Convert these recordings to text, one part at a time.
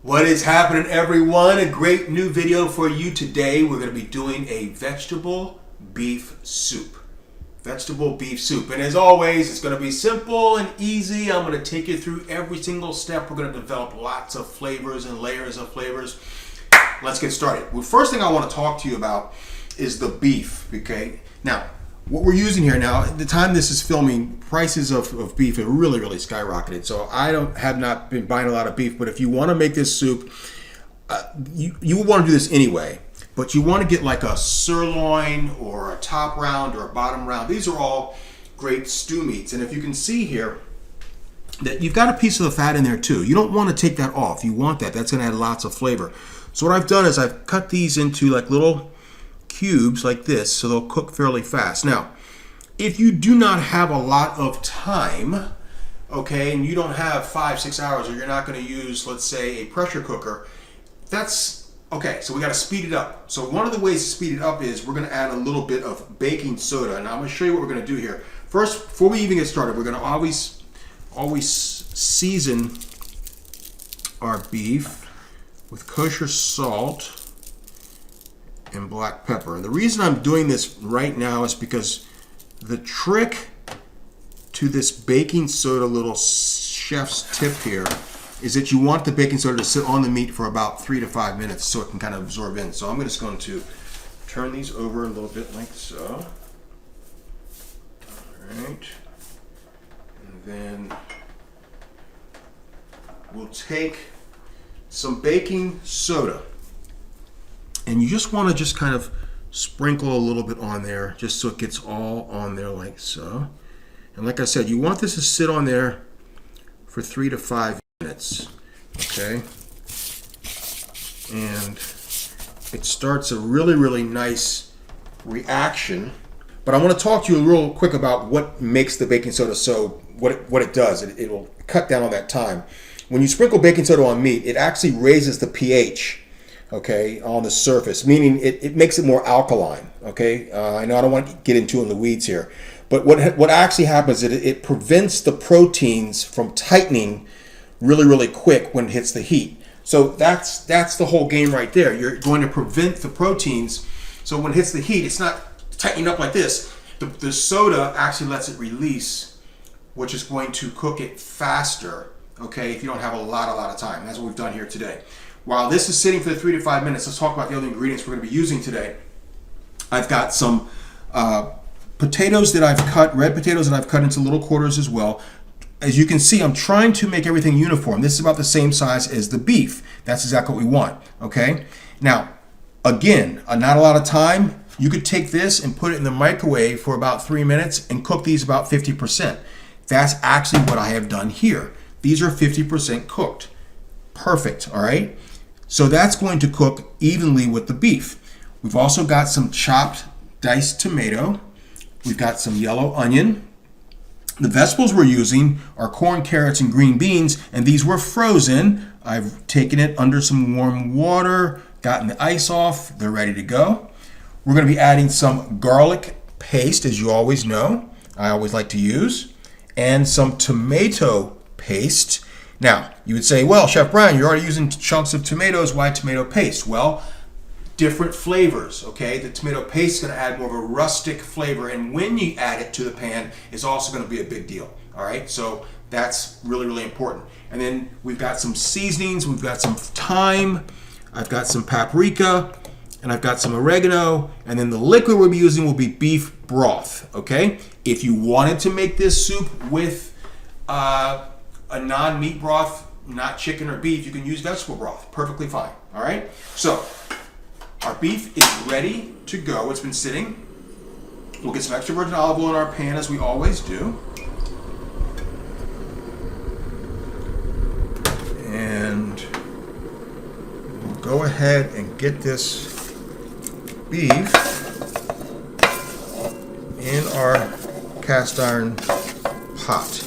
What is happening, everyone? A great new video for you today. We're going to be doing a vegetable beef soup. Vegetable beef soup. And as always, it's going to be simple and easy. I'm going to take you through every single step. We're going to develop lots of flavors and layers of flavors. Let's get started. Well, first thing I want to talk to you about is the beef, okay? Now, what we're using here now, at the time this is filming, prices of beef have really skyrocketed. So I have not been buying a lot of beef, but if you want to make this soup, you want to do this anyway, but you want to get like a sirloin or a top round or a bottom round. These are all great stew meats. And if you can see here, that you've got a piece of the fat in there too. You don't want to take that off. You want that. That's going to add lots of flavor. So what I've done is I've cut these into like little cubes like this, so they'll cook fairly fast. Now, if you do not have a lot of time, okay, and you don't have 5-6 hours, or you're not going to use, let's say, a pressure cooker, that's okay. So we got to speed it up. So one of the ways to speed it up is we're going to add a little bit of baking soda, and I'm going to show you what we're going to do here. First, before we even get started, we're going to always season our beef with kosher salt and black pepper. And the reason I'm doing this right now is because the trick to this baking soda little chef's tip here is that you want the baking soda to sit on the meat for about 3 to 5 minutes so it can kind of absorb in. So I'm just going to turn these over a little bit like so. All right. And then we'll take some baking soda. And you just want to just kind of sprinkle a little bit on there just so it gets all on there like so. And like I said, you want this to sit on there for 3 to 5 minutes, okay? And it starts a really nice reaction. But I want to talk to you real quick about what makes the baking soda so, what it does. It will cut down on that time. When you sprinkle baking soda on meat, it actually raises the pH, okay, on the surface, meaning it makes it more alkaline, okay? I know I don't want to get into in the weeds here, but what actually happens is it prevents the proteins from tightening really quick when it hits the heat. So that's the whole game right there. You're going to prevent the proteins, so when it hits the heat, it's not tightening up like this. The soda actually lets it release, which is going to cook it faster, okay, if you don't have a lot of time. That's what we've done here today. While this is sitting for the 3 to 5 minutes, let's talk about the other ingredients we're going to be using today. I've got some potatoes that I've cut, red potatoes that I've cut into little quarters as well. As you can see, I'm trying to make everything uniform. This is about the same size as the beef. That's exactly what we want, okay? Now, again, not a lot of time. You could take this and put it in the microwave for about 3 minutes and cook these about 50%. That's actually what I have done here. These are 50% cooked. Perfect, all right? So that's going to cook evenly with the beef. We've also got some chopped diced tomato. We've got some yellow onion. The vegetables we're using are corn, carrots, and green beans, and these were frozen. I've taken it under some warm water, gotten the ice off. They're ready to go. We're going to be adding some garlic paste, as you always know. I always like to use, and some tomato paste. Now, you would say, well, Chef Brian, you're already using chunks of tomatoes. Why tomato paste? Well, different flavors, okay? The tomato paste is going to add more of a rustic flavor, and when you add it to the pan, it's also going to be a big deal, all right? So that's really important. And then we've got some seasonings. We've got some thyme. I've got some paprika, and I've got some oregano, and then the liquid we'll be using will be beef broth, okay? If you wanted to make this soup with a non-meat broth, not chicken or beef, you can use vegetable broth. Perfectly fine. All right? So, our beef is ready to go. It's been sitting. We'll get some extra virgin olive oil in our pan, as we always do. And we'll go ahead and get this beef in our cast iron pot.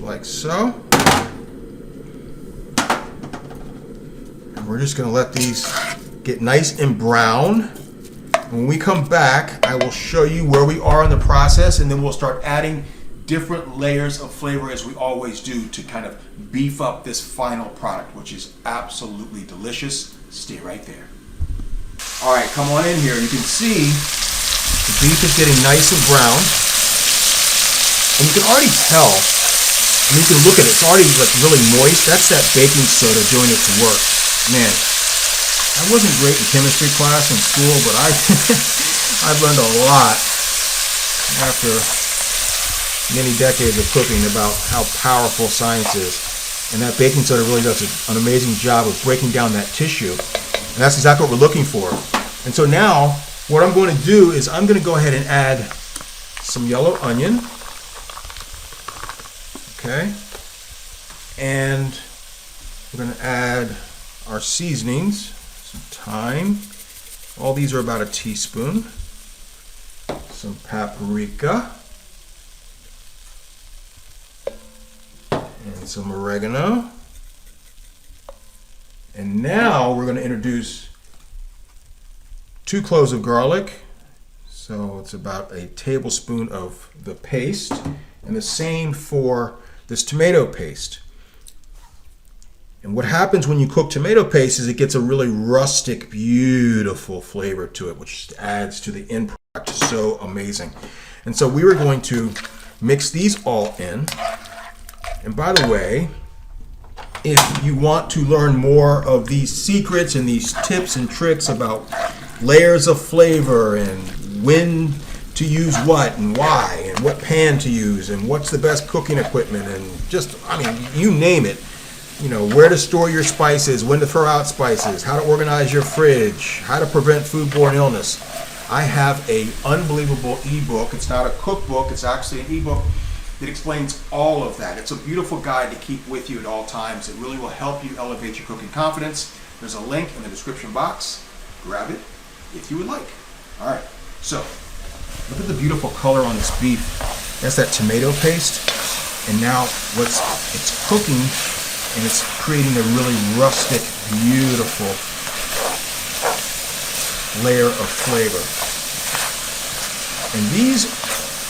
Like so. And we're just going to let these get nice and brown. When we come back, I will show you where we are in the process, and then we'll start adding different layers of flavor as we always do to kind of beef up this final product, which is absolutely delicious. Stay right there. All right, come on in here. You can see the beef is getting nice and brown. And you can already tell, I mean, you can look at it, it's already like really moist. That's that baking soda doing its work. Man, I wasn't great in chemistry class in school, but I've learned a lot after many decades of cooking about how powerful science is. And that baking soda really does an amazing job of breaking down that tissue. And that's exactly what we're looking for. And so now, what I'm going to do is I'm going to go ahead and add some yellow onion. Okay. And we're going to add our seasonings, some thyme. All these are about a teaspoon. Some paprika. And some oregano. And now we're going to introduce 2 cloves of garlic. So it's about a tablespoon of the paste. And the same for this tomato paste. And what happens when you cook tomato paste is it gets a really rustic, beautiful flavor to it, which adds to the end product. So amazing. And so we were going to mix these all in. And by the way, if you want to learn more of these secrets and these tips and tricks about layers of flavor and when to use what and why and what pan to use and what's the best cooking equipment and just, I mean, you name it. You know, where to store your spices, when to throw out spices, how to organize your fridge, how to prevent foodborne illness. I have an unbelievable ebook. It's not a cookbook, it's actually an ebook that explains all of that. It's a beautiful guide to keep with you at all times. It really will help you elevate your cooking confidence. There's a link in the description box. Grab it if you would like. All right, so look at the beautiful color on this beef. That's that tomato paste. And now it's cooking and it's creating a really rustic, beautiful layer of flavor. And these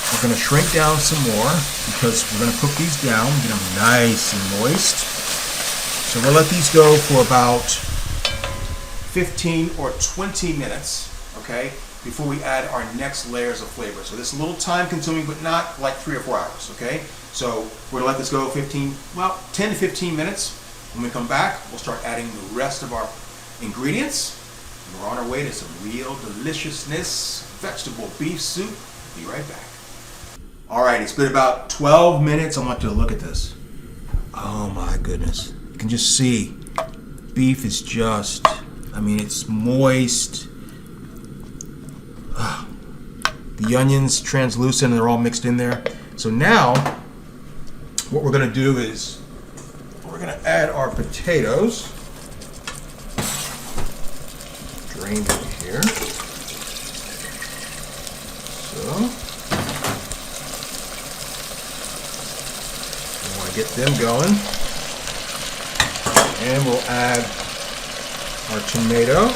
we're going to shrink down some more because we're going to cook these down, get them nice and moist. So we'll let these go for about 15 or 20 minutes, okay, before we add our next layers of flavor. So this is a little time consuming, but not like 3 or 4 hours, okay? So we're going to let this go 10 to 15 minutes. When we come back, we'll start adding the rest of our ingredients. And we're on our way to some real deliciousness, vegetable beef soup. Be right back. All right, it's been about 12 minutes. I want you to look at this. Oh my goodness. You can just see beef is just, I mean, it's moist. The onions translucent and they're all mixed in there. So now what we're going to do is we're going to add our potatoes. Drain them here. So get them going, and we'll add our tomato,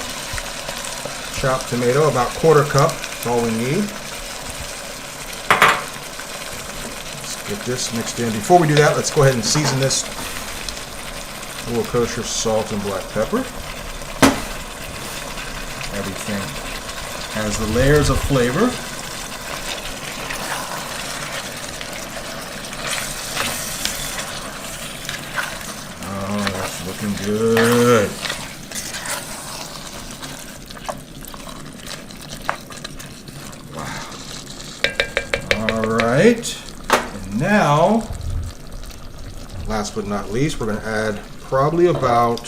chopped tomato, about 1/4 cup. That's all we need. Let's get this mixed in. Before we do that, let's go ahead and season this. A little kosher salt and black pepper. Everything has the layers of flavor. Looking good. Wow. All right. And now, last but not least, we're going to add probably about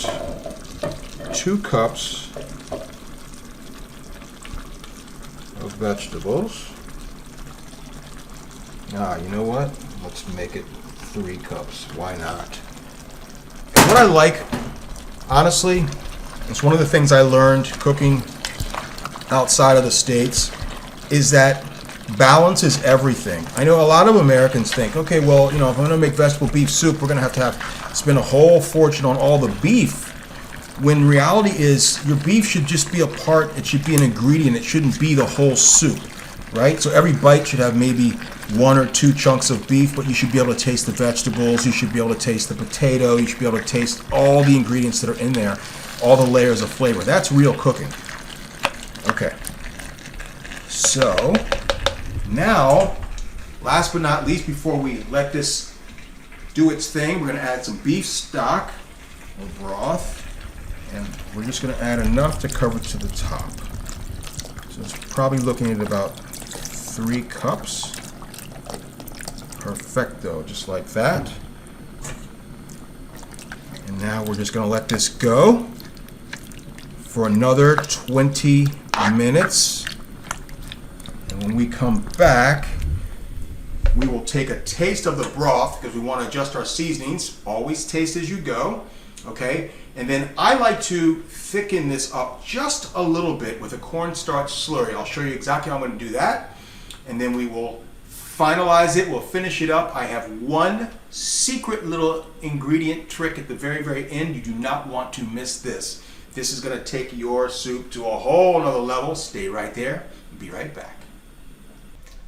2 cups of vegetables. You know what? Let's make it 3 cups. Why not? What I like, honestly, it's one of the things I learned cooking outside of the States, is that balance is everything. I know a lot of Americans think, okay, well, you know, if I'm going to make vegetable beef soup, we're going to have spend a whole fortune on all the beef. When reality is, your beef should just be a part, it should be an ingredient, it shouldn't be the whole soup. right? So every bite should have maybe 1 or 2 chunks of beef, but you should be able to taste the vegetables, you should be able to taste the potato, you should be able to taste all the ingredients that are in there, all the layers of flavor. That's real cooking. Okay. So now, last but not least, before we let this do its thing, we're going to add some beef stock or broth, and we're just going to add enough to cover to the top. So it's probably looking at about 3 cups. Perfecto, just like that. And now we're just going to let this go for another 20 minutes. And when we come back, we will take a taste of the broth because we want to adjust our seasonings. Always taste as you go, okay? And then I like to thicken this up just a little bit with a cornstarch slurry. I'll show you exactly how I'm going to do that. And then we will finalize it. We'll finish it up. I have one secret little ingredient trick at the very, very end. You do not want to miss this. This is going to take your soup to a whole nother level. Stay right there. Be right back.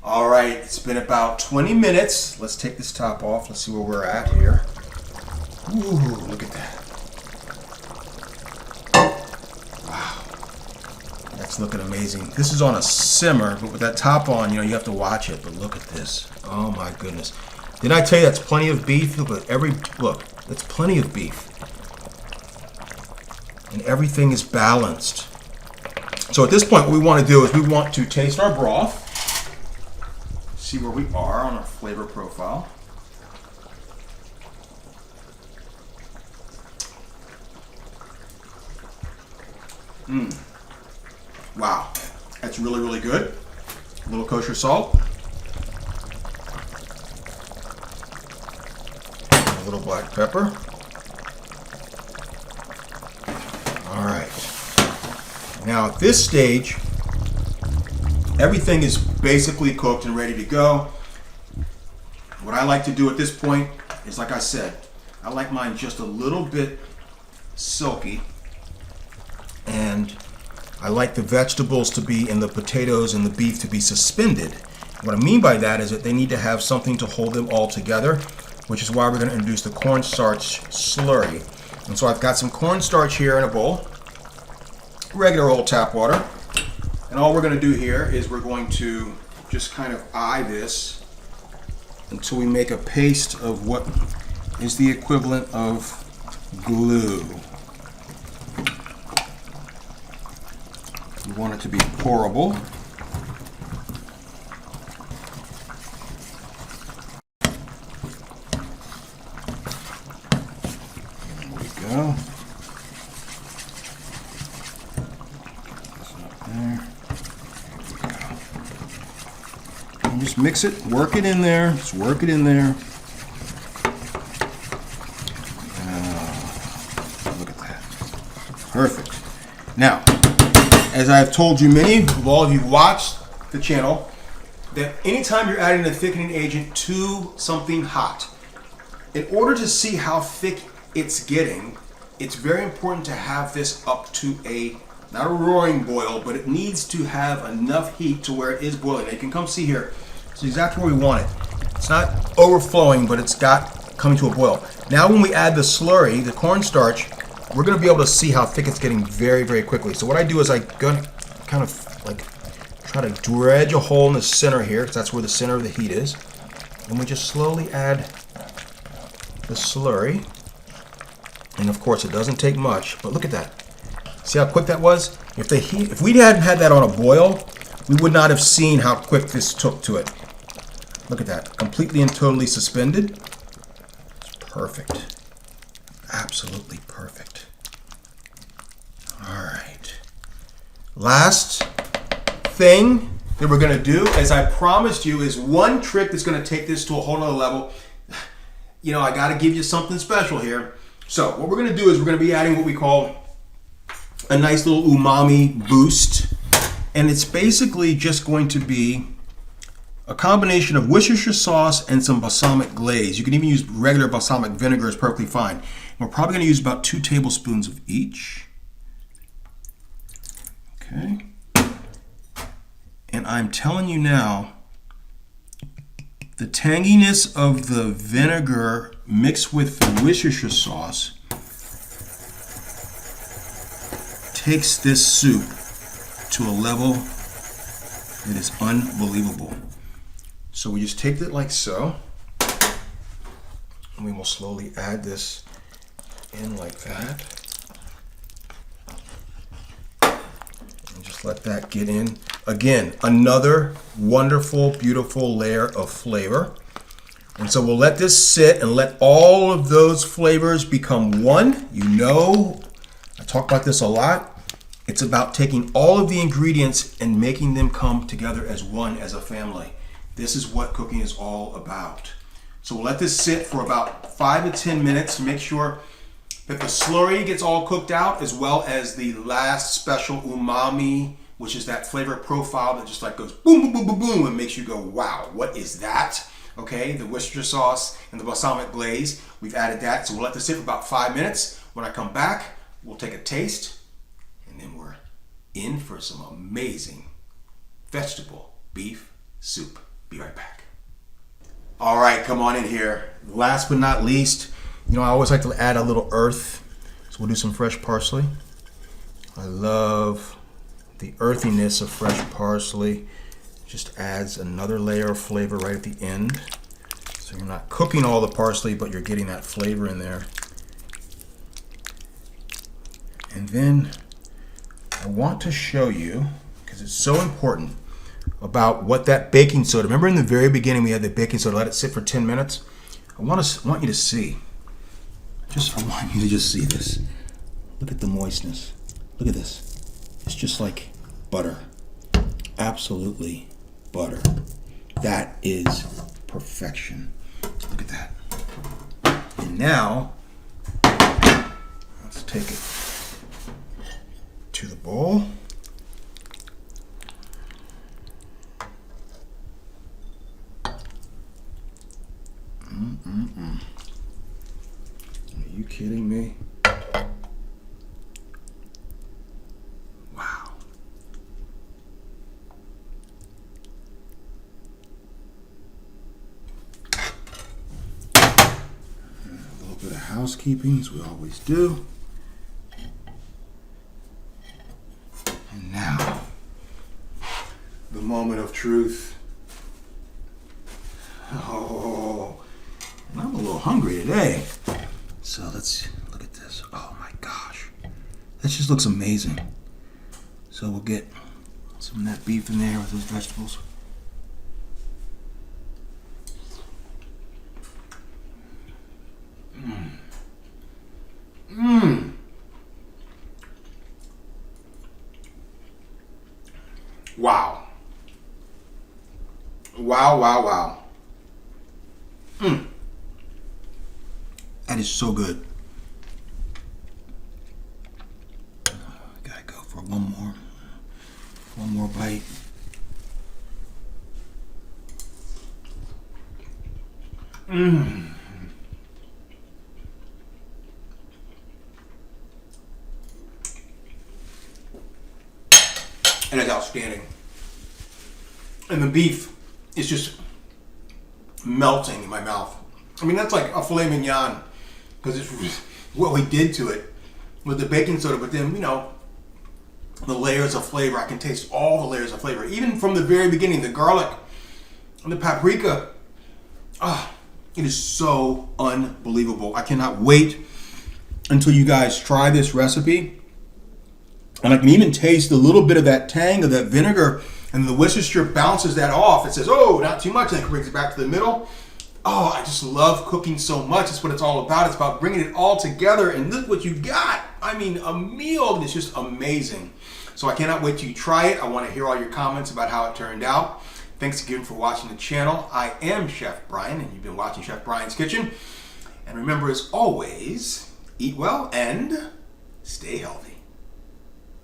All right, it's been about 20 minutes. Let's take this top off. Let's see where we're at here. Ooh, look at that. Wow, that's looking amazing. This is on a simmer, but with that top on, you have to watch it. But look at this. Oh my goodness. Didn't I tell you that's plenty of beef? Look, that's plenty of beef. And everything is balanced. So at this point, what we want to do is we want to taste our broth. See where we are on our flavor profile. Wow, that's really, really good. A little kosher salt. A little black pepper. All right. Now at this stage, everything is basically cooked and ready to go. What I like to do at this point is, like I said, I like mine just a little bit silky, and I like the vegetables to be, and the potatoes and the beef to be suspended. What I mean by that is that they need to have something to hold them all together, which is why we're going to introduce the cornstarch slurry. And so I've got some cornstarch here in a bowl, regular old tap water. And all we're going to do here is we're going to just kind of eye this until we make a paste of what is the equivalent of glue. We want it to be pourable. There we go. And just mix it, work it in there, just work it in there. Look at that. Perfect. Now, as I've told you, many of all of you watched the channel, that anytime you're adding a thickening agent to something hot, in order to see how thick it's getting, it's very important to have this up to not a roaring boil, but it needs to have enough heat to where it is boiling. Now you can come see here. It's exactly where we want it. It's not overflowing, but it's got coming to a boil. Now when we add the slurry, the cornstarch, we're going to be able to see how thick it's getting very, very quickly. So what I do is I kind of like try to dredge a hole in the center here, because that's where the center of the heat is. And we just slowly add the slurry. And of course it doesn't take much, but look at that. See how quick that was? If we hadn't had that on a boil, we would not have seen how quick this took to it. Look at that, completely and totally suspended. It's perfect. Absolutely perfect. All right. Last thing that we're gonna do, as I promised you, is one trick that's gonna take this to a whole nother level. I gotta give you something special here. So what we're gonna do is we're gonna be adding what we call a nice little umami boost. And it's basically just going to be a combination of Worcestershire sauce and some balsamic glaze. You can even use regular balsamic vinegar, is perfectly fine. We're probably going to use about 2 tablespoons of each. Okay. And I'm telling you now, the tanginess of the vinegar mixed with the Worcestershire sauce takes this soup to a level that is unbelievable. So we just take it like so, and we will slowly add this in like that. And just let that get in. Again, another wonderful, beautiful layer of flavor. And so we'll let this sit and let all of those flavors become one. You know, I talk about this a lot. It's about taking all of the ingredients and making them come together as one, as a family. This is what cooking is all about. So we'll let this sit for about 5 to 10 minutes to make sure that the slurry gets all cooked out, as well as the last special umami, which is that flavor profile that just like goes boom, boom, boom, boom, boom, and makes you go, wow, what is that? Okay, the Worcestershire sauce and the balsamic glaze, we've added that. So we'll let this sit for about 5 minutes. When I come back, we'll take a taste, and then we're in for some amazing vegetable beef soup. Be right back. All right, come on in here. Last but not least, you know, I always like to add a little earth. So we'll do some fresh parsley. I love the earthiness of fresh parsley. Just adds another layer of flavor right at the end. So you're not cooking all the parsley, but you're getting that flavor in there. And then I want to show you, because it's so important, about what that baking soda. Remember in the very beginning we had the baking soda, let it sit for 10 minutes? I want you to see. I want you to just see this. Look at the moistness. Look at this. It's just like butter. Absolutely butter. That is perfection. Look at that. And now, let's take it to the bowl. Are you kidding me? Wow. A little bit of housekeeping, as we always do. And now, the moment of truth. Oh, I'm a little hungry today. So let's look at this. Oh my gosh. That just looks amazing. So we'll get some of that beef in there with those vegetables. Wow. Wow, wow, wow. That is so good. Gotta go for one more bite. And it's outstanding. And the beef is just melting in my mouth. I mean, that's like a filet mignon, because it's what we did to it with the baking soda, but then, you know, the layers of flavor. I can taste all the layers of flavor, even from the very beginning, the garlic and the paprika. It is so unbelievable. I cannot wait until you guys try this recipe. And I can even taste a little bit of that tang of that vinegar, and the Worcestershire bounces that off. It says, oh, not too much, and it brings it back to the middle. Oh, I just love cooking so much. It's what it's all about. It's about bringing it all together, and look what you got. I mean, a meal that's just amazing. So I cannot wait till you try it. I want to hear all your comments about how it turned out. Thanks again for watching the channel. I am Chef Brian, and you've been watching Chef Brian's Kitchen. And remember, as always, eat well and stay healthy.